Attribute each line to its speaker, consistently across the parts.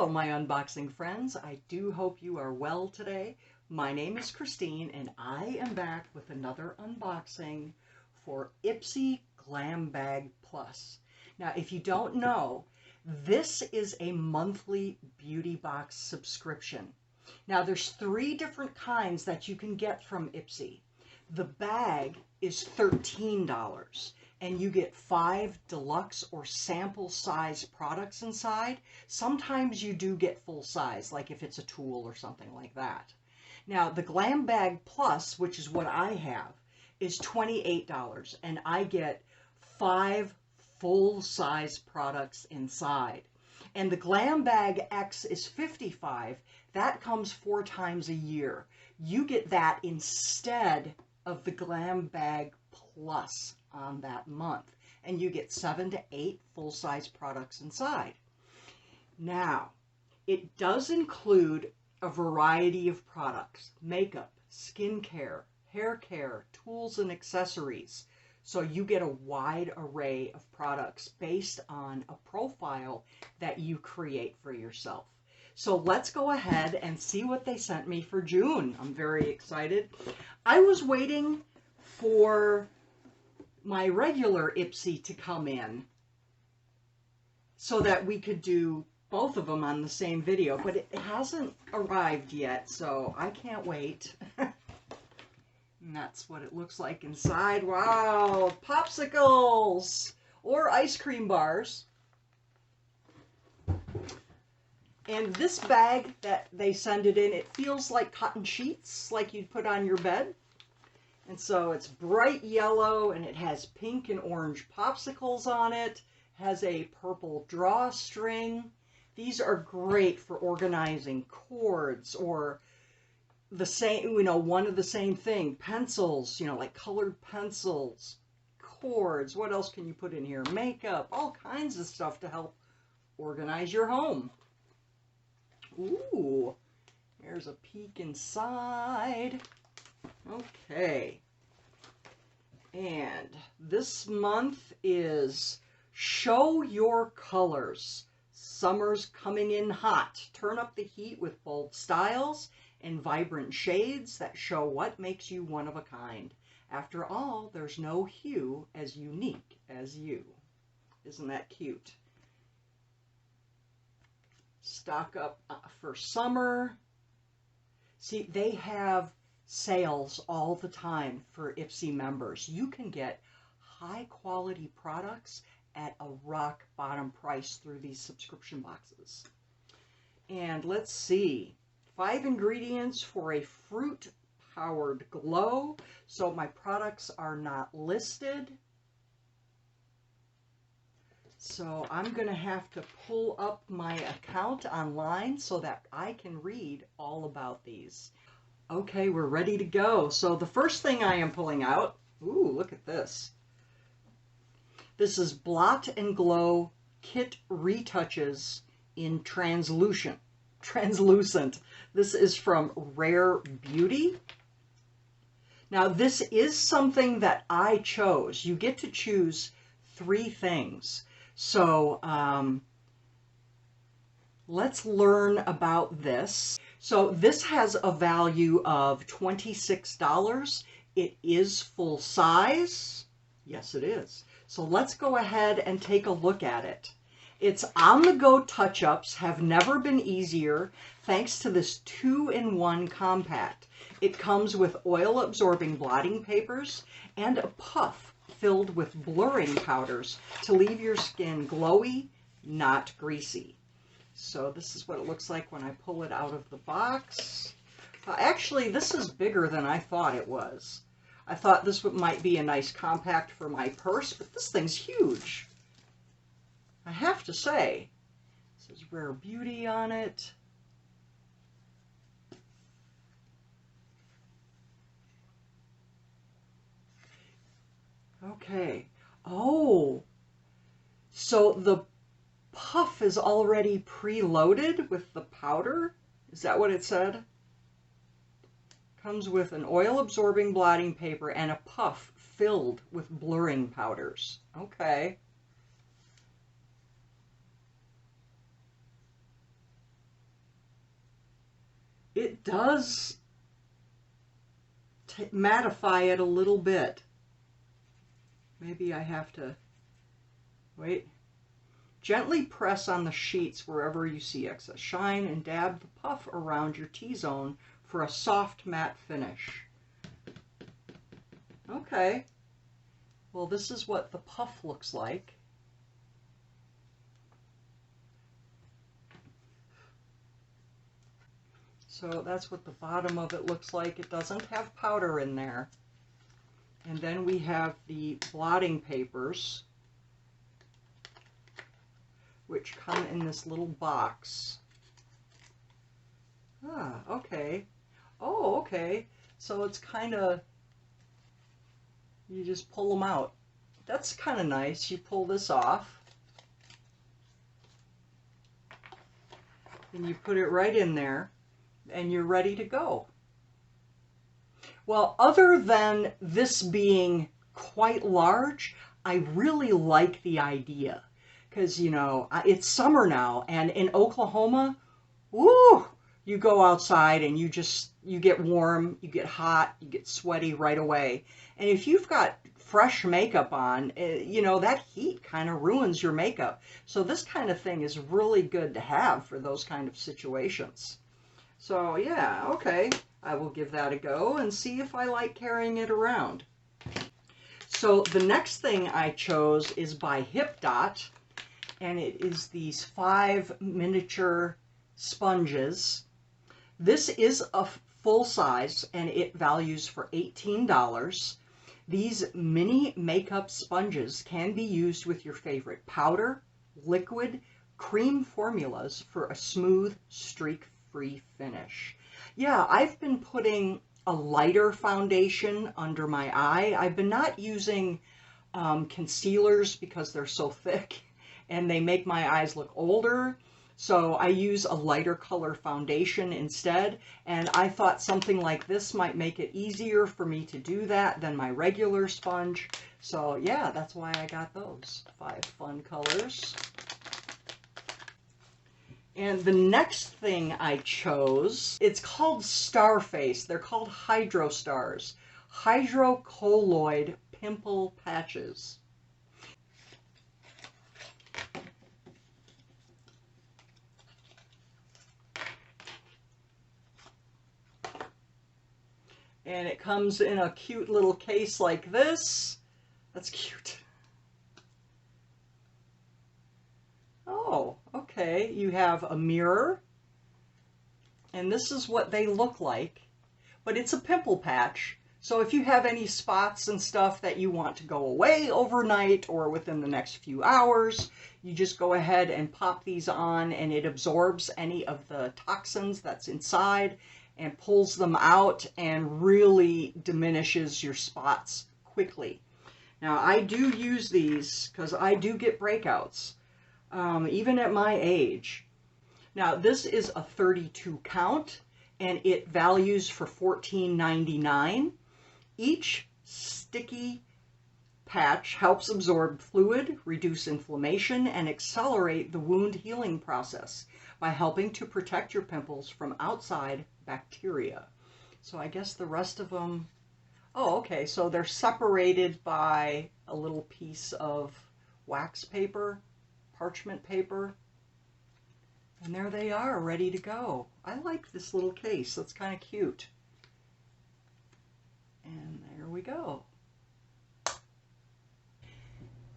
Speaker 1: my unboxing friends. I do hope you are well today. My name is Christine and I am back with another unboxing for IPSY Glam Bag Plus. Now, if you don't know, this is a monthly beauty box subscription. Now, there's 3 different kinds that you can get from IPSY. The bag is $13. And you get 5 deluxe or sample size products inside. Sometimes you do get full size, like if it's a tool or something like that. Now, the Glam Bag Plus, which is what I have, is $28, and I get 5 full size products inside. And the Glam Bag X is $55. That comes 4 times a year. You get that instead of the Glam Bag Plus on that month, and you get 7 to 8 full-size products inside. Now, it does include a variety of products: makeup, skincare, hair care, tools and accessories. So you get a wide array of products based on a profile that you create for yourself. So let's go ahead and see what they sent me for June. I'm very excited. I was waiting for my regular IPSY to come in so that we could do both of them on the same video, but it hasn't arrived yet, so I can't wait. And that's what it looks like inside. Wow, popsicles or ice cream bars. And this bag that they send it in, it feels like cotton sheets, like you'd put on your bed. And so it's bright yellow, and it has pink and orange popsicles on it. Has a purple drawstring. These are great for organizing cords or the same, one of the same thing. Pencils, like colored pencils, cords. What else can you put in here? Makeup, all kinds of stuff to help organize your home. Ooh, there's a peek inside. Okay, and this month is Show Your Colors. Summer's coming in hot. Turn up the heat with bold styles and vibrant shades that show what makes you one of a kind. After all, there's no hue as unique as you. Isn't that cute? Stock up for summer. See, they have sales all the time for IPSY members. You can get high quality products at a rock bottom price through these subscription boxes. And let's see, 5 ingredients for a fruit powered glow. So my products are not listed, so I'm gonna have to pull up my account online so that I can read all about these. Okay, we're ready to go. So the first thing I am pulling out, ooh, look at this. This is Blot and Glow Kit Retouches in Translucent. This is from Rare Beauty. Now, this is something that I chose. You get to choose 3 things. So let's learn about this. So this has a value of $26. It is full size. Yes, it is. So let's go ahead and take a look at it. Its on-the-go touch-ups have never been easier thanks to this 2-in-1 compact. It comes with oil-absorbing blotting papers and a puff filled with blurring powders to leave your skin glowy, not greasy. So this is what it looks like when I pull it out of the box. Actually, this is bigger than I thought it was. I thought this might be a nice compact for my purse, but this thing's huge. I have to say. It says Rare Beauty on it. Okay. Oh, so the puff is already preloaded with the powder? Is that what it said? Comes with an oil-absorbing blotting paper and a puff filled with blurring powders. Okay. it does mattify it a little bit. Maybe I have to, wait. Gently press on the sheets wherever you see excess shine and dab the puff around your T-zone for a soft matte finish. Okay, well this is what the puff looks like. So that's what the bottom of it looks like. It doesn't have powder in there. And then we have the blotting papers, which come in this little box. Ah, okay. Oh, okay. So it's kind of, you just pull them out. That's kind of nice. You pull this off, and you put it right in there, and you're ready to go. Well, other than this being quite large, I really like the idea. Because, you know, it's summer now, and in Oklahoma, woo, you go outside and you get warm, you get hot, you get sweaty right away. And if you've got fresh makeup on, you know, that heat kind of ruins your makeup. So this kind of thing is really good to have for those kind of situations. So yeah, okay, I will give that a go and see if I like carrying it around. So the next thing I chose is by HipDot, and it is these 5 miniature sponges. This is a full size and it values for $18. These mini makeup sponges can be used with your favorite powder, liquid, cream formulas for a smooth, streak-free finish. Yeah, I've been putting a lighter foundation under my eye. I've been not using concealers because they're so thick and they make my eyes look older. So I use a lighter color foundation instead, and I thought something like this might make it easier for me to do that than my regular sponge. So yeah, that's why I got those 5 fun colors. And the next thing I chose, it's called Starface. They're called Hydro Stars. Hydrocolloid Pimple Patches. And it comes in a cute little case like this. That's cute. Oh, okay. You have a mirror. And this is what they look like. But it's a pimple patch. So if you have any spots and stuff that you want to go away overnight or within the next few hours, you just go ahead and pop these on, and it absorbs any of the toxins that's inside and pulls them out and really diminishes your spots quickly. Now, I do use these because I do get breakouts, even at my age. Now, this is a 32 count, and it values for $14.99. Each sticky patch helps absorb fluid, reduce inflammation, and accelerate the wound healing process by helping to protect your pimples from outside bacteria. So I guess the rest of them, oh, okay, so they're separated by a little piece of wax paper, parchment paper, and there they are, ready to go. I like this little case. That's kind of cute. And there we go.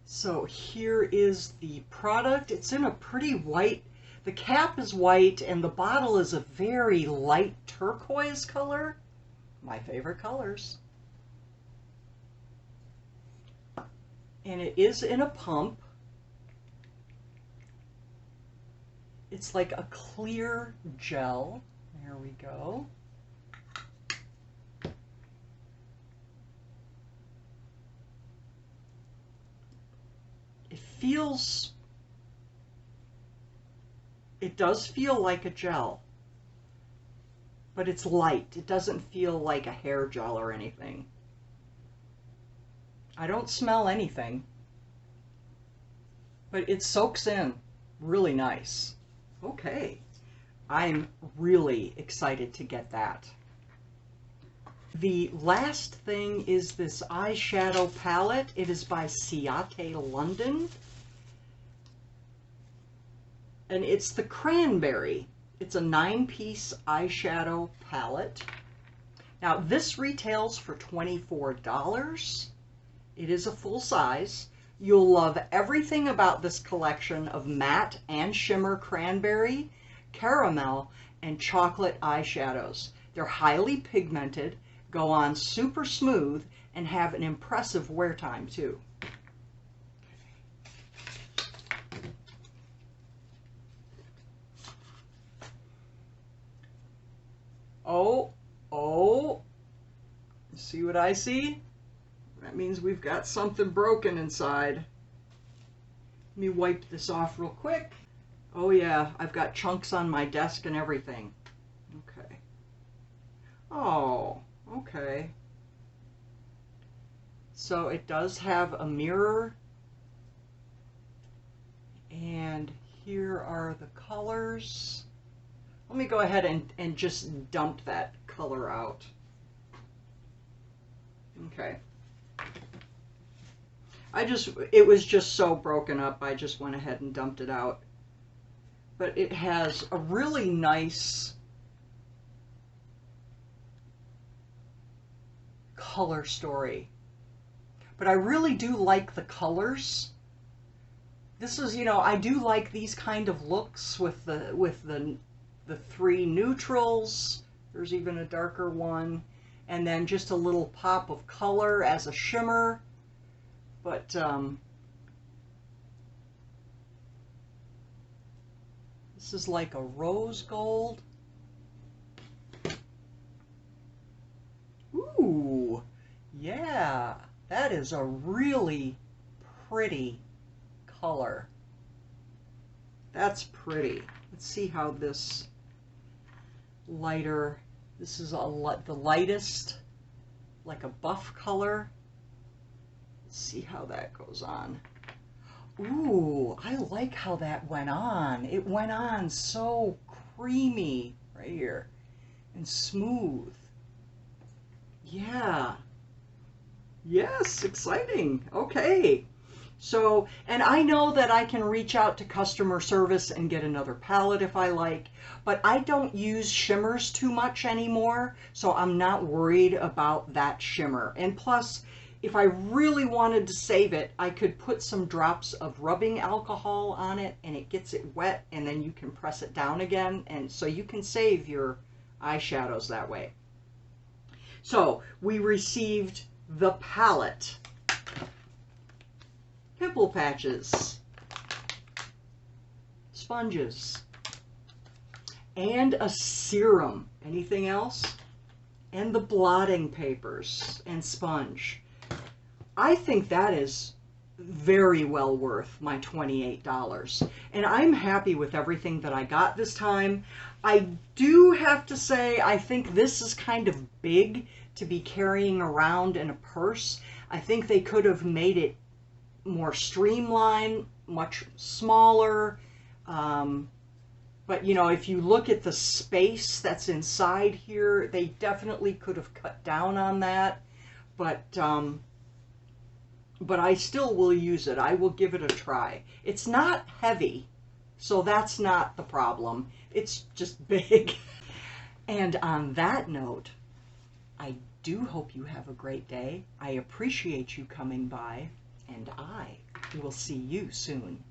Speaker 1: So here is the product. It's in a pretty white, the cap is white and the bottle is a very light turquoise color. My favorite colors. And it is in a pump. It's like a clear gel. There we go. It does feel like a gel, but it's light. It doesn't feel like a hair gel or anything. I don't smell anything, but it soaks in really nice. Okay, I'm really excited to get that. The last thing is this eyeshadow palette. It is by Iate London. And it's the Cranberry. It's a 9-piece eyeshadow palette. Now this retails for $24. It is a full size. You'll love everything about this collection of matte and shimmer cranberry, caramel, and chocolate eyeshadows. They're highly pigmented, go on super smooth, and have an impressive wear time too. Oh, see what I see? That means we've got something broken inside. Let me wipe this off real quick. Oh yeah, I've got chunks on my desk and everything. Okay. Oh, okay. So it does have a mirror. And here are the colors. Let me go ahead and just dump that color out. Okay. It was just so broken up, I just went ahead and dumped it out. But it has a really nice color story. But I really do like the colors. This is, you know, I do like these kind of looks with the 3 neutrals. There's even a darker one. And then just a little pop of color as a shimmer. But this is like a rose gold. Ooh, yeah, that is a really pretty color. That's pretty. Let's see how this lighter, this is the lightest, like a buff color. Let's see how that goes on. Ooh, I like how that went on. It went on so creamy right here and smooth. Yeah. Yes, exciting. Okay. So, and I know that I can reach out to customer service and get another palette if I like, but I don't use shimmers too much anymore, so I'm not worried about that shimmer. And plus, if I really wanted to save it, I could put some drops of rubbing alcohol on it and it gets it wet, and then you can press it down again, and so you can save your eyeshadows that way. So we received the palette, pimple patches, sponges, and a serum. Anything else? And the blotting papers and sponge. I think that is very well worth my $28. And I'm happy with everything that I got this time. I do have to say, I think this is kind of big to be carrying around in a purse. I think they could have made it more streamlined, much smaller. But you know, if you look at the space that's inside here, they definitely could have cut down on that. But I still will use it. I will give it a try. It's not heavy, so that's not the problem. It's just big. And on that note, I do hope you have a great day. I appreciate you coming by, and I will see you soon.